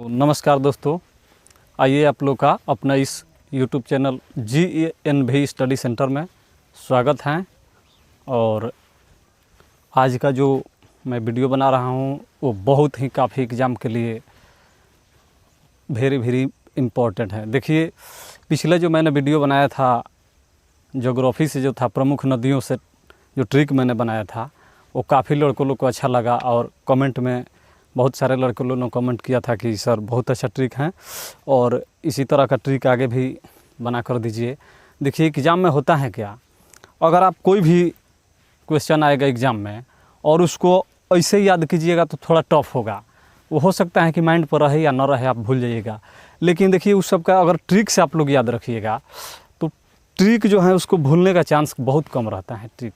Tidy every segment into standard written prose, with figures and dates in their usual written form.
तो नमस्कार दोस्तों, आइए आप लोग का अपना इस YouTube channel GNV study centre में स्वागत है। और आज का जो मैं वीडियो बना रहा हूँ वो बहुत ही काफ़ी एग्ज़ाम के लिए वेरी इम्पोर्टेंट है। देखिए, पिछले जो मैंने वीडियो बनाया था ज्योग्राफी से, जो था प्रमुख नदियों से जो ट्रिक मैंने बनाया था, वो काफ़ी लड़कों लोग को अच्छा लगा और कमेंट में बहुत सारे लड़कों लोगों ने कमेंट किया था कि सर बहुत अच्छा ट्रिक है और इसी तरह का ट्रिक आगे भी बना कर दीजिए। देखिए, एग्ज़ाम में होता है क्या, अगर आप कोई भी क्वेश्चन आएगा एग्ज़ाम में और उसको ऐसे ही याद कीजिएगा तो थोड़ा टफ होगा। वो हो सकता है कि माइंड पर रहे या न रहे, आप भूल जाइएगा। लेकिन देखिए, उस सब का अगर ट्रिक से आप लोग याद रखिएगा तो ट्रिक जो है उसको भूलने का चांस बहुत कम रहता है ट्रिक।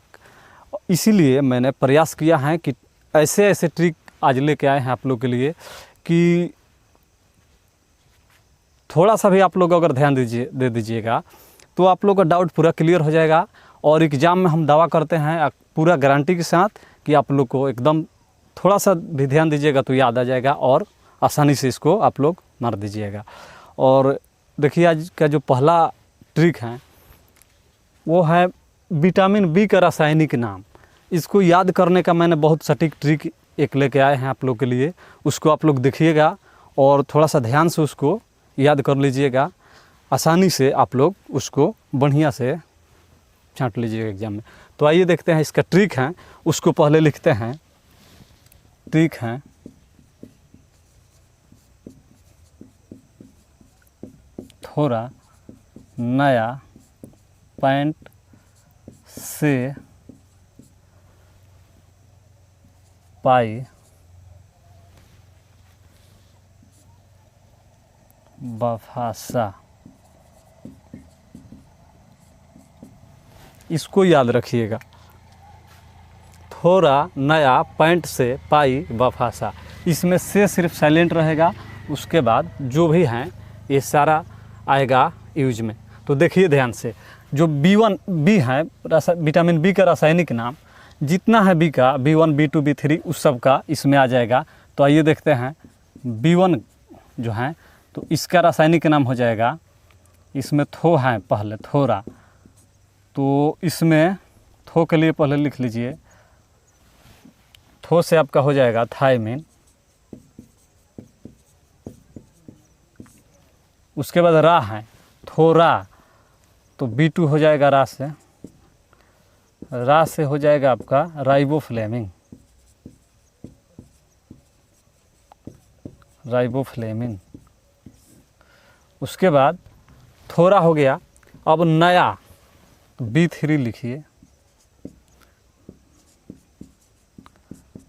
इसीलिए मैंने प्रयास किया है कि ऐसे ट्रिक आज लेके आए हैं आप लोग के लिए कि थोड़ा सा भी आप लोग अगर ध्यान दे दीजिएगा तो आप लोग का डाउट पूरा क्लियर हो जाएगा। और एग्ज़ाम में हम दावा करते हैं पूरा गारंटी के साथ कि आप लोग को एकदम थोड़ा सा भी ध्यान दीजिएगा तो याद आ जाएगा और आसानी से इसको आप लोग मार दीजिएगा। और देखिए, आज का जो पहला ट्रिक है वो है विटामिन बी का रासायनिक नाम। इसको याद करने का मैंने बहुत सटीक ट्रिक एक लेके आए हैं आप लोग के लिए। उसको आप लोग देखिएगा और थोड़ा सा ध्यान से उसको याद कर लीजिएगा। आसानी से आप लोग उसको बढ़िया से छांट लीजिएगा एग्ज़ाम में। तो आइए देखते हैं इसका ट्रिक है, उसको पहले लिखते हैं। ट्रिक है थोड़ा नया पैंट से पाई बफासा। इसको याद रखिएगा, थोड़ा नया पैंट से पाई बफासा। इसमें से सिर्फ साइलेंट रहेगा, उसके बाद जो भी हैं ये सारा आएगा यूज में। तो देखिए ध्यान से, जो बी है विटामिन बी का रासायनिक नाम जितना है, बी का B1 B2 B3 उस सब का इसमें आ जाएगा। तो आइए देखते हैं B1 जो है तो इसका रासायनिक नाम हो जाएगा, इसमें थो है पहले थोड़ा, तो इसमें थो के लिए पहले लिख लीजिए, थो से आपका हो जाएगा थायमिन। उसके बाद रा है थोड़ा, तो B2 हो जाएगा रा से, रा से हो जाएगा आपका राइबोफ्लेविन। राइबोफ्लेविन। उसके बाद थोड़ा हो गया। अब नया तो B3 लिखिए,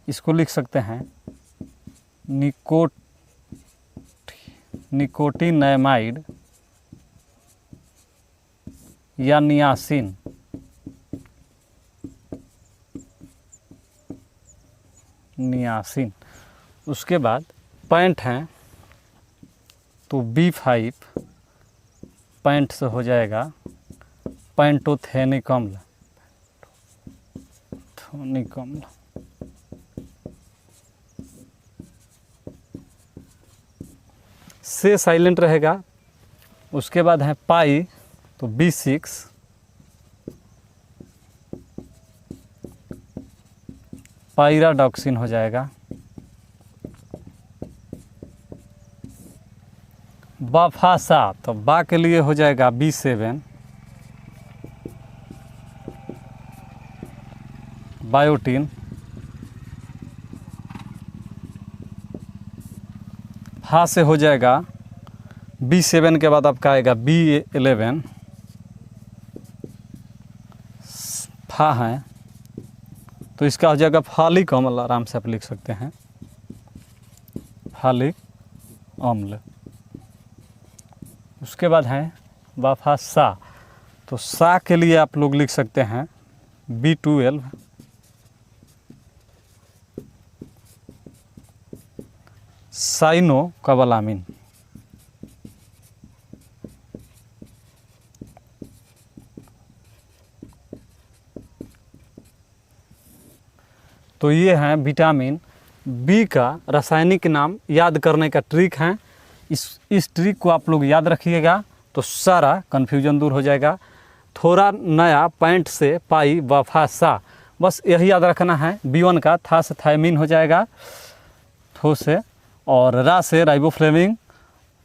इसको लिख सकते हैं निकोटिनामाइड या नियासिन। नियासिन। उसके बाद पैंट हैं तो B5 पैंट से हो जाएगा पैंटोथेनिक अम्ल। थोनिक अम्ल। से साइलेंट रहेगा। उसके बाद है पाई तो B6 पायराडॉक्सिन हो जाएगा। बफासा तो बा के लिए हो जाएगा B7 बायोटीन। फा से हो जाएगा B7 के बाद आपका आएगा B11 फा है तो इसका हो जाएगा फालिक अम्ल। आराम से आप लिख सकते हैं फालिक अम्ल। उसके बाद है बफासा, तो सा के लिए आप लोग लिख सकते हैं B12 साइनोकोबालामिन। तो ये हैं विटामिन बी का रासायनिक नाम याद करने का ट्रिक है। इस ट्रिक को आप लोग याद रखिएगा तो सारा कन्फ्यूजन दूर हो जाएगा। थोड़ा नया पैंट से पाई वफा सा, बस यही याद रखना है। B1 का था से थायमीन हो जाएगा थो से, और रा से राइबोफ्लेविन,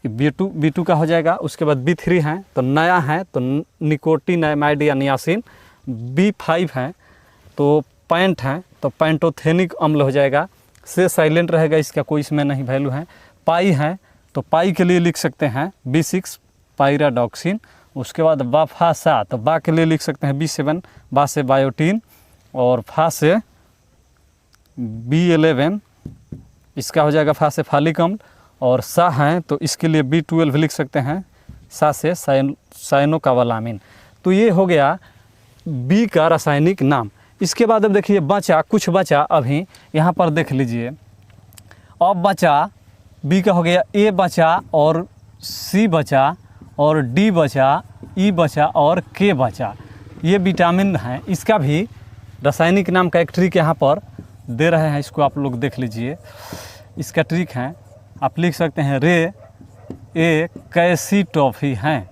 B2 का हो जाएगा। उसके बाद B3 है तो नया है तो निकोटिनामाइड या नियासिन। B5 है तो पैंट है तो पैंटोथेनिक अम्ल हो जाएगा। से साइलेंट रहेगा, इसका कोई इसमें नहीं वैल्यू है। पाई है तो पाई के लिए लिख सकते हैं B6 पायराडॉक्सिन। उसके बाद बाफासा तो बा के लिए लिख सकते हैं B7 बा से बायोटीन, और फा से B11 इसका हो जाएगा फा से फालिक अम्ल, और सा है तो इसके लिए B12 लिख सकते हैं सा से साइनोकावालामिन। तो ये हो गया बी का रासायनिक नाम। इसके बाद अब देखिए बचा कुछ बचा, अभी यहाँ पर देख लीजिए। अब बचा बी का हो गया ए बचा और सी बचा और डी बचा, ई बचा और के बचा। ये विटामिन है, इसका भी रासायनिक नाम का एक ट्रिक यहाँ पर दे रहे हैं, इसको आप लोग देख लीजिए। इसका ट्रिक है, आप लिख सकते हैं रे ए कैसी टॉफ़ी हैं,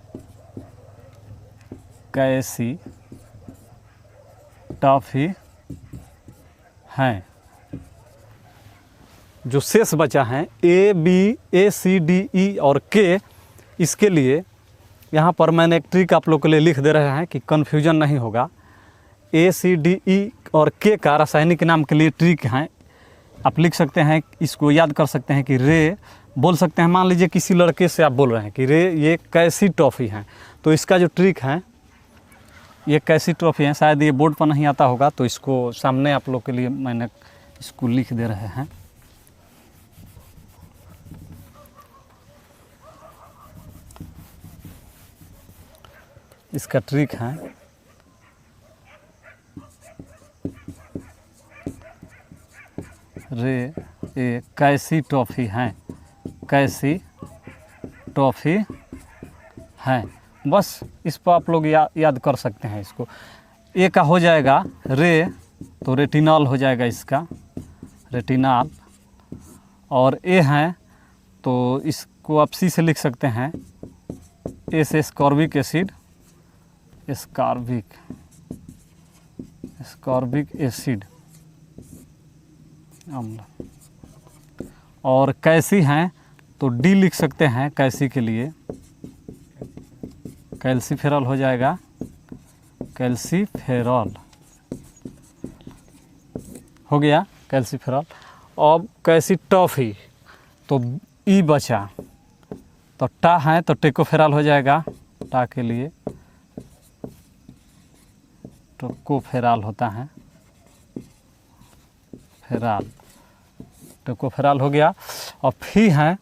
कैसी टॉफ़ी हैं। जो शेष बचा है A B A C D E और के, इसके लिए यहाँ पर मैंने एक ट्रिक आप लोग के लिए लिख दे रहे हैं कि कन्फ्यूजन नहीं होगा। ए सी डी ई और के का रासायनिक नाम के लिए ट्रिक है, आप लिख सकते हैं, इसको याद कर सकते हैं कि रे बोल सकते हैं। मान लीजिए किसी लड़के से आप बोल रहे हैं कि रे ये कैसी टॉफ़ी हैं, तो इसका जो ट्रिक है ये कैसी टॉफ़ी है, शायद ये बोर्ड पर नहीं आता होगा तो इसको सामने आप लोग के लिए मैंने इसको लिख दे रहे हैं। इसका ट्रिक है रे ए कैसी टॉफ़ी हैं, कैसी टॉफ़ी हैं। बस इस पर आप लोग याद कर सकते हैं। इसको ए का हो जाएगा रे तो रेटिनॉल हो जाएगा, इसका रेटिनॉल। और ए है तो इसको आप सी से लिख सकते हैं ए से स्कॉर्बिक एसिड, स्कॉर्बिक एसिड अम्ल। और कैसी हैं तो डी लिख सकते हैं, कैसी के लिए कैल्सीफेरॉल हो जाएगा, कैल्सीफेरॉल हो गया कैल्सीफेरॉल। अब कैसी टॉफ़ी तो ई बचा, तो टा है तो टेकोफेरॉल हो जाएगा, टा के लिए टोकोफेरॉल होता है, फेरॉल, टोकोफेरॉल हो गया। और फी है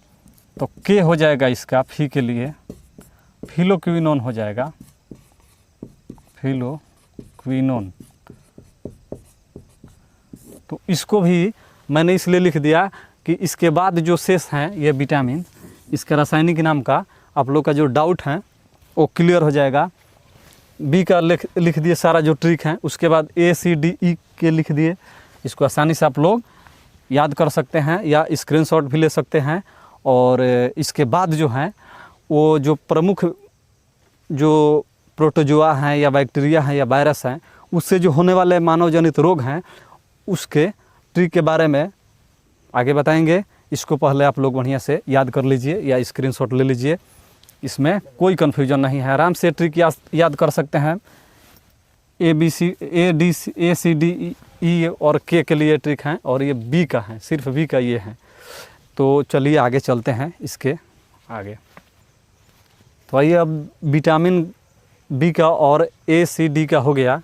तो के हो जाएगा, इसका फी के लिए फिलोक्विनोन हो जाएगा, फिलोक्विनोन। तो इसको भी मैंने इसलिए लिख दिया कि इसके बाद जो शेष हैं ये विटामिन, इसका रासायनिक नाम का आप लोग का जो डाउट है वो क्लियर हो जाएगा। बी का लिख दिए सारा जो ट्रिक है, उसके बाद ए सी डी ई के लिख दिए। इसको आसानी से आप लोग याद कर सकते हैं या स्क्रीनशॉट भी ले सकते हैं। और इसके बाद जो है वो जो प्रमुख जो प्रोटोजोआ हैं या बैक्टीरिया हैं या वायरस हैं, उससे जो होने वाले मानव जनित रोग हैं उसके ट्रिक के बारे में आगे बताएंगे। इसको पहले आप लोग बढ़िया से याद कर लीजिए या स्क्रीनशॉट ले लीजिए, इसमें कोई कन्फ्यूजन नहीं है, आराम से ट्रिक याद कर सकते हैं। ए सी डी ई और के लिए ट्रिक हैं, और ये बी का है, सिर्फ बी का ये है। तो चलिए आगे चलते हैं इसके आगे। तो आइए अब विटामिन बी का और ए सी डी का हो गया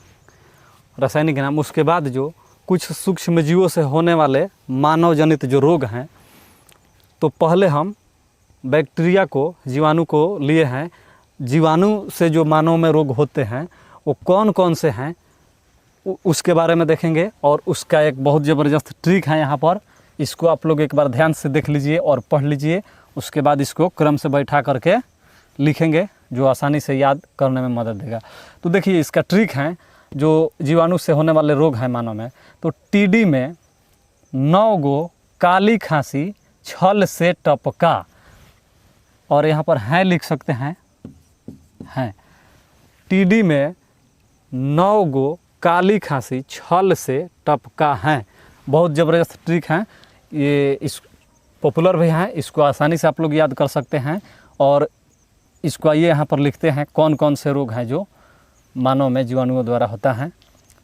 रासायनिक नाम। उसके बाद जो कुछ सूक्ष्मजीवों से होने वाले मानव जनित जो रोग हैं, तो पहले हम बैक्टीरिया को, जीवाणु को लिए हैं। जीवाणु से जो मानव में रोग होते हैं वो कौन कौन से हैं उसके बारे में देखेंगे, और उसका एक बहुत ज़बरदस्त ट्रिक है यहाँ पर। इसको आप लोग एक बार ध्यान से देख लीजिए और पढ़ लीजिए, उसके बाद इसको क्रम से बैठा करके लिखेंगे, जो आसानी से याद करने में मदद देगा। तो देखिए इसका ट्रिक है, जो जीवाणु से होने वाले रोग हैं मानव में, तो टीडी में 9 गो काली खांसी छल से टपका, और यहाँ पर हैं लिख सकते हैं, हैं। टीडी में 9 गो काली खांसी छल से टपका हैं। बहुत ज़बरदस्त ट्रिक हैं ये, इस पॉपुलर भी हैं, इसको आसानी से आप लोग याद कर सकते हैं। और इसको आइए यहाँ पर लिखते हैं कौन कौन से रोग हैं जो मानव में जीवाणुओं द्वारा होता है।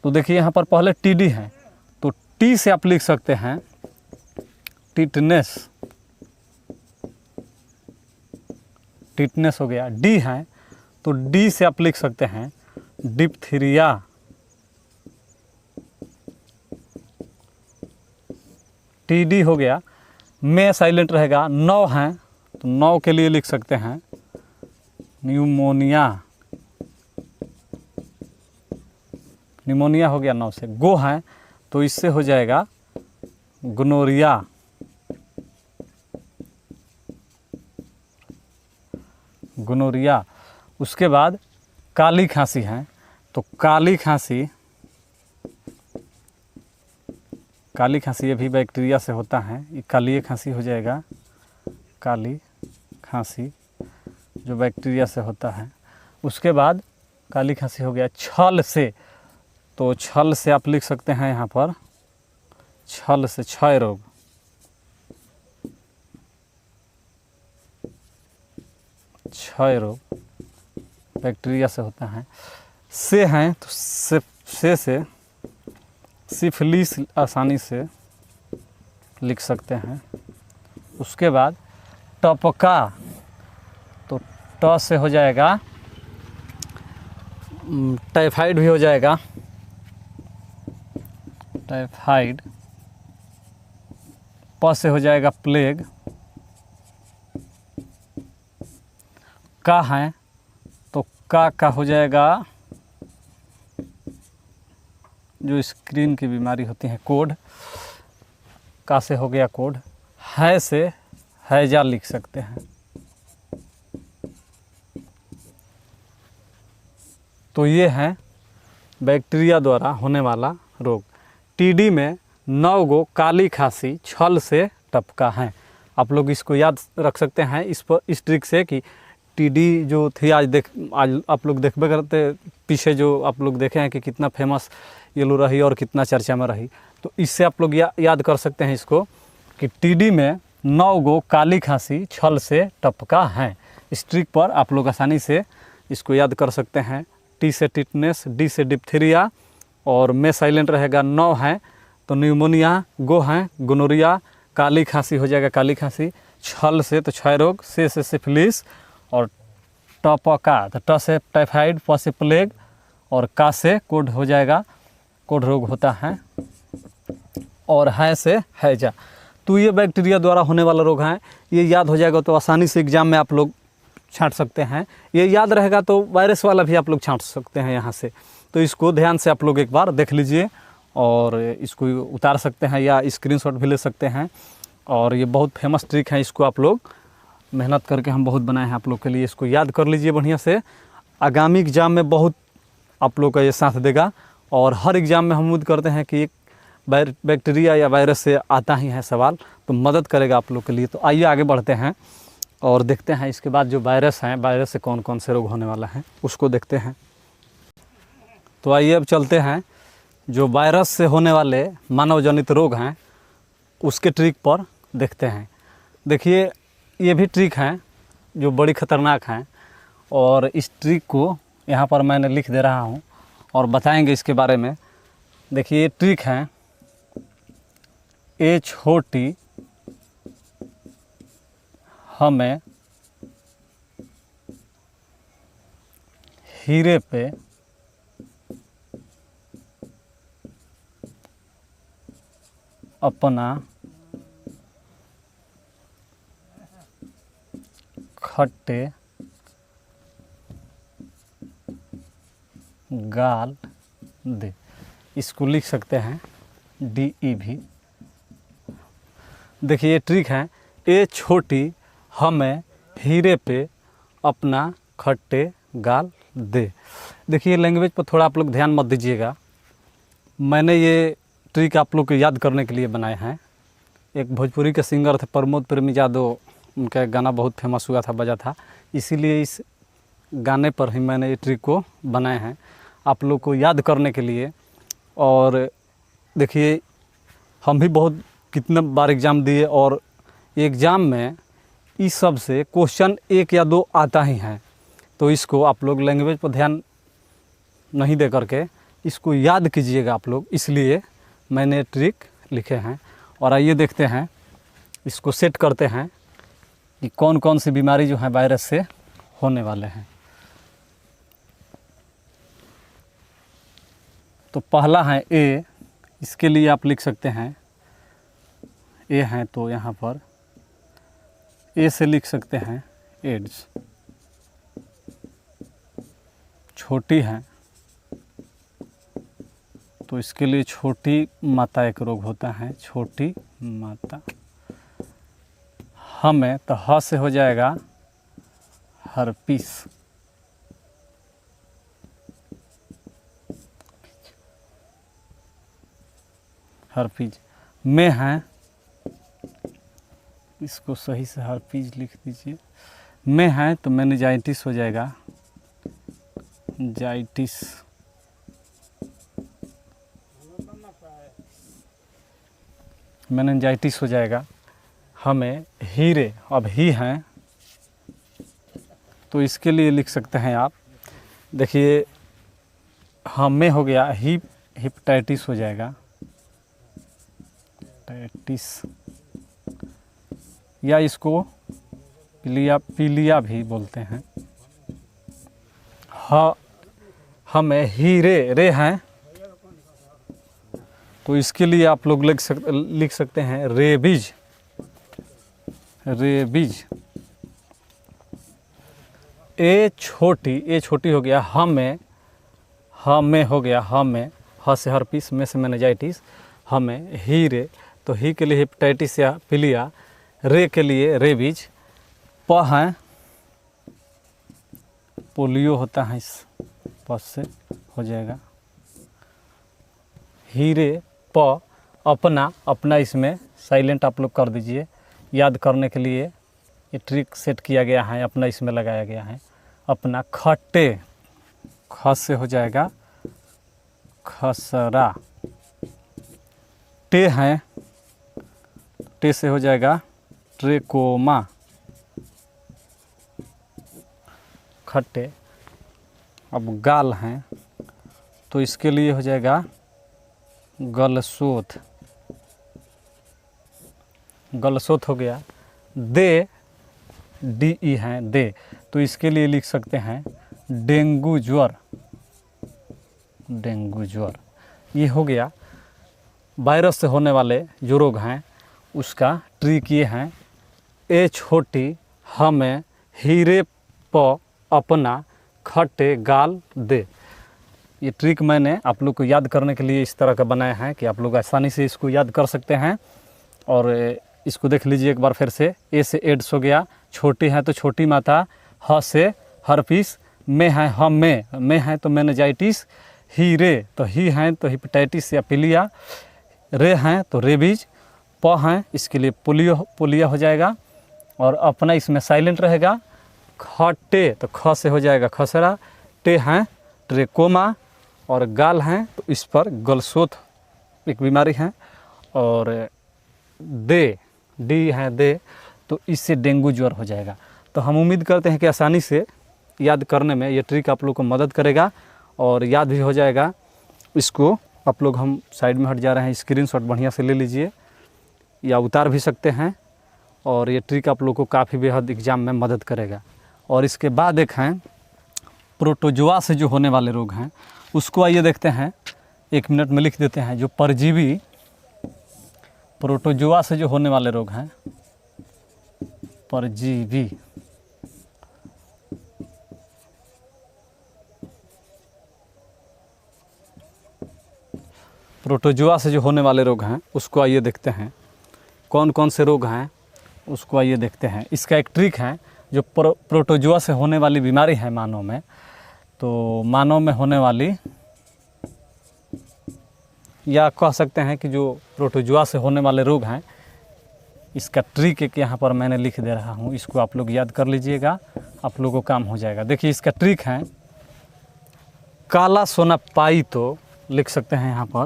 तो देखिए यहाँ पर पहले टीडी है, तो टी से आप लिख सकते हैं टिटनेस, टिटनेस हो गया। डी है तो डी से आप लिख सकते हैं डिप्थीरिया, टीडी हो गया। में साइलेंट रहेगा। 9 हैं तो 9 के लिए लिख सकते हैं न्यूमोनिया, निमोनिया हो गया 9 से। गो है तो इससे हो जाएगा गोनोरिया, गोनोरिया। उसके बाद काली खांसी है तो काली खांसी, काली खांसी ये भी बैक्टीरिया से होता है, ये काली खांसी हो जाएगा, काली खांसी जो बैक्टीरिया से होता है। उसके बाद काली खांसी हो गया छल से, तो छल से आप लिख सकते हैं यहाँ पर छल से क्षय रोग, क्षय रोग बैक्टीरिया से होता है। से हैं तो से सिफिलिस आसानी से लिख सकते हैं। उसके बाद टपका, तो ट से हो जाएगा टाइफाइड भी हो जाएगा, टाइफाइड। प से हो जाएगा प्लेग। का है तो का हो जाएगा जो स्क्रीन की बीमारी होती है, कोड। का से हो गया कोड। है से हैजा लिख सकते हैं। तो ये है बैक्टीरिया द्वारा होने वाला रोग। टीडी में 9 गो काली खांसी छल से टपका है। आप लोग इसको याद रख सकते हैं इस ट्रिक से कि टीडी जो थी आज आप लोग देखबे करते पीछे जो आप लोग देखे हैं कि कितना फेमस ये लो रही और कितना चर्चा में रही। तो इससे आप लोग याद कर सकते हैं इसको कि टीडी में 9 गो काली खांसी छल से टपका है। इस ट्रिक पर आप लोग आसानी से इसको याद कर सकते हैं। टी से टिटनेस, डी से डिप्थीरिया, और में साइलेंट रहेगा 9 है तो न्यूमोनिया, गो है गोनोरिया, काली खांसी हो जाएगा काली खांसी, छल से तो क्षय रोग, से सिफिलिस, और टपका तो ट से टाइफाइड, प से प्लेग, और का से कोड हो जाएगा, कोड रोग होता है, और है से हैजा। तो ये बैक्टीरिया द्वारा होने वाला रोग है। ये याद हो जाएगा तो आसानी से एग्जाम में आप लोग छांट सकते हैं। ये याद रहेगा तो वायरस वाला भी आप लोग छांट सकते हैं यहाँ से। तो इसको ध्यान से आप लोग एक बार देख लीजिए और इसको उतार सकते हैं या स्क्रीनशॉट भी ले सकते हैं। और ये बहुत फेमस ट्रिक है, इसको आप लोग मेहनत करके हम बहुत बनाए हैं आप लोग के लिए। इसको याद कर लीजिए बढ़िया से, आगामी एग्ज़ाम में बहुत आप लोग का ये साथ देगा। और हर एग्ज़ाम में हम उम्मीद करते हैं कि एक बैक्टीरिया या वायरस से आता ही है सवाल, तो मदद करेगा आप लोग के लिए। तो आइए आगे बढ़ते हैं और देखते हैं इसके बाद जो वायरस हैं, वायरस से कौन कौन से रोग होने वाला है उसको देखते हैं। तो आइए अब चलते हैं जो वायरस से होने वाले मानव जनित रोग हैं उसके ट्रिक पर देखते हैं। देखिए ये भी ट्रिक हैं जो बड़ी ख़तरनाक हैं, और इस ट्रिक को यहाँ पर मैंने लिख दे रहा हूँ और बताएंगे इसके बारे में। देखिए ये ट्रिक है, ए छोटी हमें हीरे पे अपना खट्टे गाल दे। इसको लिख सकते हैं DE भी। देखिए ये ट्रिक है, ए छोटी हमें हीरे पे अपना खट्टे गाल दे। देखिए लैंग्वेज पर थोड़ा आप लोग ध्यान मत दीजिएगा, मैंने ये ट्रिक आप लोग को याद करने के लिए बनाए हैं। एक भोजपुरी के सिंगर थे प्रमोद प्रेमी यादव, उनका एक गाना बहुत फेमस हुआ था, बजा था, इसीलिए इस गाने पर ही मैंने ये ट्रिक को बनाए हैं आप लोग को याद करने के लिए। और देखिए हम भी बहुत कितने बार एग्ज़ाम दिए और एग्ज़ाम में इस सब से क्वेश्चन 1 या 2 आता ही है, तो इसको आप लोग लैंग्वेज पर ध्यान नहीं दे करके इसको याद कीजिएगा आप लोग, इसलिए मैंने ट्रिक लिखे हैं। और आइए देखते हैं, इसको सेट करते हैं कि कौन कौन सी बीमारी जो है वायरस से होने वाले हैं। तो पहला है ए, इसके लिए आप लिख सकते हैं ए है तो यहाँ पर ए से लिख सकते हैं एड्स। छोटी है तो इसके लिए छोटी माता एक रोग होता है, छोटी माता। हमें तो ह से हो जाएगा हर्पीस। हर्पीज में है, इसको सही से हर्पीज लिख दीजिए। में है तो मेनिंजाइटिस हो जाएगा, जाइटिस। मेनिंजाइटिस हो जाएगा। हमें हीरे, अब ही हैं तो इसके लिए लिख सकते हैं आप, देखिए हमें हो गया हिपेटाइटिस हो जाएगा, हिपेटाइटिस, या इसको पीलिया भी बोलते हैं। हमें हीरे रे हैं तो इसके लिए आप लोग लिख सकते हैं रेबीज। रेबीज। ए छोटी हो गया, हमें हो गया, हमें ह से हर्पीस, में से मेनिंजाइटिस। हमें हीरे तो ही के लिए हिपेटाइटिस या पीलिया, रे के लिए रेबीज, प है पोलियो होता है, इस प से हो जाएगा हीरे। प अपना इसमें साइलेंट आप लोग कर दीजिए, याद करने के लिए ये ट्रिक सेट किया गया है, अपना इसमें लगाया गया है। अपना खट्टे, ख से हो जाएगा खसरा। टे है, टे से हो जाएगा ट्रेकोमा, खट्टे। अब गाल हैं तो इसके लिए हो जाएगा गलसोथ। गलसोथ हो गया। दे, DE हैं दे, तो इसके लिए लिख सकते हैं डेंगू ज्वर। डेंगू ज्वर ये हो गया। वायरस से होने वाले जो रोग हैं उसका ट्रिक ये हैं, ए छोटी, हमें, हीरे, प, अपना, खट्टे, गाल, दे। ये ट्रिक मैंने आप लोग को याद करने के लिए इस तरह का बनाया है कि आप लोग आसानी से इसको याद कर सकते हैं। और इसको देख लीजिए एक बार फिर से। ए से एड्स हो गया, छोटी है तो छोटी माता, ह से हर्पीस, में है में है तो मेनिंजाइटिस, हीरे तो ही हैं तो हिपेटाइटिस या पीलिया, रे हैं तो रेबीज, प हैं इसके लिए पोलियो हो जाएगा। और अपना इसमें साइलेंट रहेगा। खट्टे तो ख से हो जाएगा खसरा, टे हैं ट्रेकोमा, और गाल हैं तो इस पर गलसोथ एक बीमारी है। और दे, डी है दे, तो इससे डेंगू ज्वर हो जाएगा। तो हम उम्मीद करते हैं कि आसानी से याद करने में ये ट्रिक आप लोग को मदद करेगा और याद भी हो जाएगा। इसको आप लोग, हम साइड में हट जा रहे हैं, स्क्रीनशॉट बढ़िया से ले लीजिए या उतार भी सकते हैं। और ये ट्रिक आप लोग को काफ़ी बेहद एग्ज़ाम में मदद करेगा। और इसके बाद एक हैं प्रोटोजोआ से जो होने वाले रोग हैं उसको आइए देखते हैं, 1 मिनट में लिख देते हैं। जो परजीवी प्रोटोजोआ से जो होने वाले रोग हैं, परजीवी, प्रोटोजोआ से जो होने वाले रोग हैं उसको आइए देखते हैं। कौन कौन से रोग हैं उसको आइए देखते हैं। इसका एक ट्रिक है, जो प्रोटोजोआ से होने वाली बीमारी है मानव में, तो मानव में होने वाली, या कह सकते हैं कि जो प्रोटोजोआ से होने वाले रोग हैं इसका ट्रिक एक यहाँ पर मैंने लिख दे रहा हूँ, इसको आप लोग याद कर लीजिएगा, आप लोगों को काम हो जाएगा। देखिए इसका ट्रिक है, काला सोना पाई तो लिख सकते हैं यहाँ पर,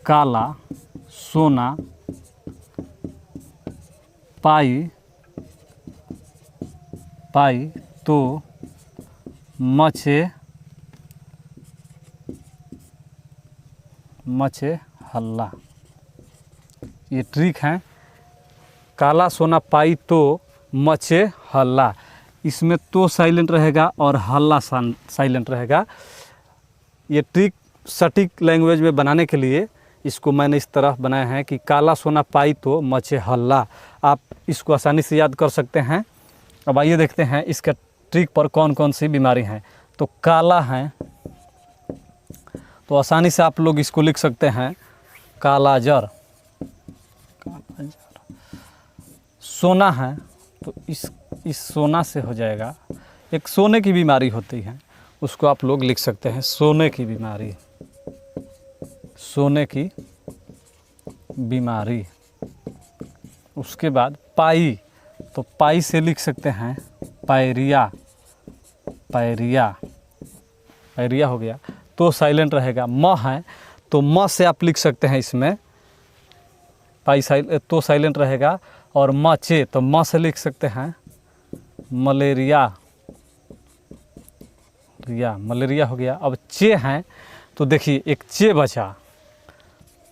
काला सोना पाई पाई तो मचे हल्ला। ये ट्रिक है, काला सोना पाई तो मचे हल्ला। इसमें तो साइलेंट रहेगा और हल्ला साइलेंट रहेगा। ये ट्रिक सटीक लैंग्वेज में बनाने के लिए इसको मैंने इस तरह बनाया है कि काला सोना पाई तो मचे हल्ला। आप इसको आसानी से याद कर सकते हैं। अब आइए देखते हैं इसका ट्रिक पर कौन कौन सी बीमारी हैं। तो काला है तो आसानी से आप लोग इसको लिख सकते हैं, काला जर। सोना है तो इस सोना से हो जाएगा, एक सोने की बीमारी होती है, उसको आप लोग लिख सकते हैं सोने की बीमारी, सोने की बीमारी। उसके बाद पाई, तो पाई से लिख सकते हैं पायरिया, पायरिया हो गया, तो साइलेंट रहेगा। म है तो म से आप लिख सकते हैं इसमें पाई तो साइलेंट रहेगा। और मचे तो म से लिख सकते हैं मलेरिया, मलेरिया हो गया। अब चे हैं तो देखिए एक चे बचा,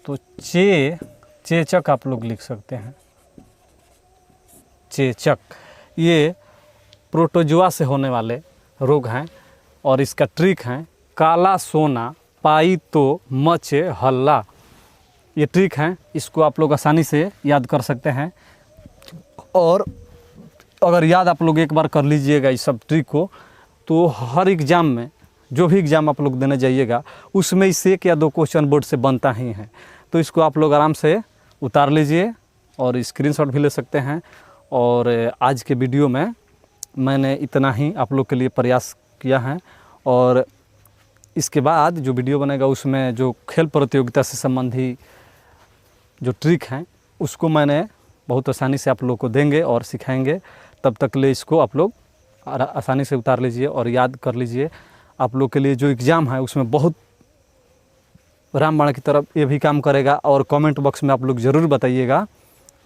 तो चेचक आप लोग लिख सकते हैं, चेचक। ये प्रोटोजुआ से होने वाले रोग हैं और इसका ट्रिक है, काला सोना पाई तो मचे हल्ला। ये ट्रिक है, इसको आप लोग आसानी से याद कर सकते हैं। और अगर याद आप लोग एक बार कर लीजिएगा इस सब ट्रिक को, तो हर एग्ज़ाम में, जो भी एग्ज़ाम आप लोग देने जाइएगा, उसमें इससे 1 या 2 क्वेश्चन बोर्ड से बनता ही है। तो इसको आप लोग आराम से उतार लीजिए और स्क्रीनशॉट भी ले सकते हैं। और आज के वीडियो में मैंने इतना ही आप लोग के लिए प्रयास किया है। और इसके बाद जो वीडियो बनेगा उसमें जो खेल प्रतियोगिता से संबंधी जो ट्रिक हैं उसको मैंने बहुत आसानी से आप लोग को देंगे और सिखाएंगे। तब तक ले इसको आप लोग आसानी से उतार लीजिए और याद कर लीजिए। आप लोग के लिए जो एग्ज़ाम है उसमें बहुत रामबाण की तरफ ये भी काम करेगा। और कमेंट बॉक्स में आप लोग ज़रूर बताइएगा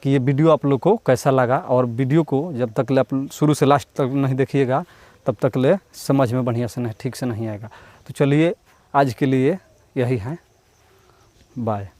कि ये वीडियो आप लोग को कैसा लगा। और वीडियो को जब तक ले आप शुरू से लास्ट तक नहीं देखिएगा तब तक ले समझ में बढ़िया से नहीं, ठीक से नहीं आएगा। तो चलिए आज के लिए यही है, बाय।